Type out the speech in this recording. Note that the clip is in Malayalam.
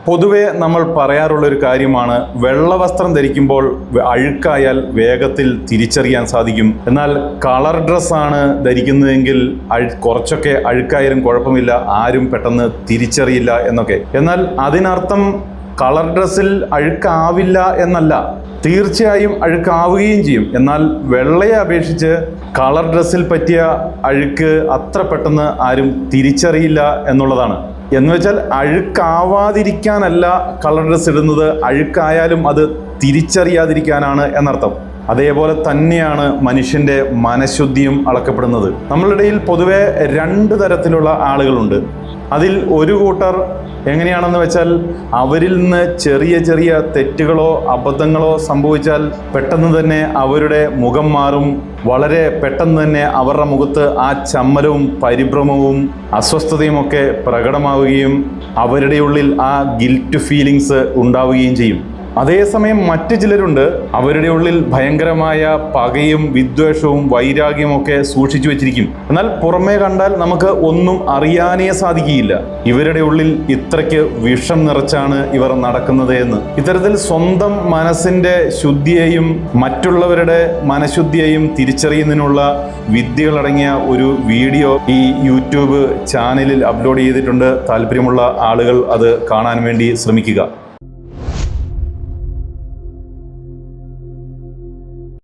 പൊതുവെ നമ്മൾ പറയാറുള്ളൊരു കാര്യമാണ് വെള്ള വസ്ത്രം ധരിക്കുമ്പോൾ അഴുക്കായാൽ വേഗത്തിൽ തിരിച്ചറിയാൻ സാധിക്കും. എന്നാൽ കളർ ഡ്രസ്സാണ് ധരിക്കുന്നതെങ്കിൽ കുറച്ചൊക്കെ അഴുക്കായാലും കുഴപ്പമില്ല, ആരും പെട്ടെന്ന് തിരിച്ചറിയില്ല എന്നൊക്കെ. എന്നാൽ അതിനർത്ഥം കളർ ഡ്രസ്സിൽ അഴുക്കാവില്ല എന്നല്ല, തീർച്ചയായും അഴുക്കാവുകയും ചെയ്യും. എന്നാൽ വെള്ളയെ അപേക്ഷിച്ച് കളർ ഡ്രസ്സിൽ പറ്റിയ അഴുക്ക് അത്ര പെട്ടെന്ന് ആരും തിരിച്ചറിയില്ല എന്നുള്ളതാണ്. എന്ന് വെച്ചാൽ അഴുക്കാവാതിരിക്കാനല്ല കളർ ഡ്രസ്സ് ഇടുന്നത്, അഴുക്കായാലും അത് തിരിച്ചറിയാതിരിക്കാനാണ് എന്നർത്ഥം. അതേപോലെ തന്നെയാണ് മനുഷ്യൻ്റെ മനഃശുദ്ധിയും അളക്കപ്പെടുന്നത്. നമ്മളിടയിൽ പൊതുവെ 2 തരത്തിലുള്ള ആളുകളുണ്ട്. അതിൽ ഒരു കൂട്ടർ എങ്ങനെയാണെന്ന് വെച്ചാൽ അവരിൽ നിന്ന് ചെറിയ ചെറിയ തെറ്റുകളോ അബദ്ധങ്ങളോ സംഭവിച്ചാൽ പെട്ടെന്ന് തന്നെ അവരുടെ മുഖം മാറും. വളരെ പെട്ടെന്ന് തന്നെ അവരുടെ മുഖത്ത് ആ ചമ്മലവും പരിഭ്രമവും അസ്വസ്ഥതയും ഒക്കെ പ്രകടമാവുകയും അവരുടെ ഉള്ളിൽ ആ ഗിൽറ്റ് ഫീലിങ്സ് ഉണ്ടാവുകയും ചെയ്യും. അതേസമയം മറ്റു ചിലരുണ്ട്, അവരുടെ ഉള്ളിൽ ഭയങ്കരമായ പകയും വിദ്വേഷവും വൈരാഗ്യവും ഒക്കെ സൂക്ഷിച്ചു വെച്ചിരിക്കും. എന്നാൽ പുറമേ കണ്ടാൽ നമുക്ക് ഒന്നും അറിയാനേ സാധിക്കുകയില്ല ഇവരുടെ ഉള്ളിൽ ഇത്രയ്ക്ക് വിഷം നിറച്ചാണ് ഇവർ നടക്കുന്നത് എന്ന്. ഇത്തരത്തിൽ സ്വന്തം മനസ്സിൻ്റെ ശുദ്ധിയെയും മറ്റുള്ളവരുടെ മനഃശുദ്ധിയെയും തിരിച്ചറിയുന്നതിനുള്ള വിദ്യകളടങ്ങിയ ഒരു വീഡിയോ ഈ യൂട്യൂബ് ചാനലിൽ അപ്ലോഡ് ചെയ്തിട്ടുണ്ട്. താല്പര്യമുള്ള ആളുകൾ അത് കാണാൻ വേണ്ടി ശ്രമിക്കുക.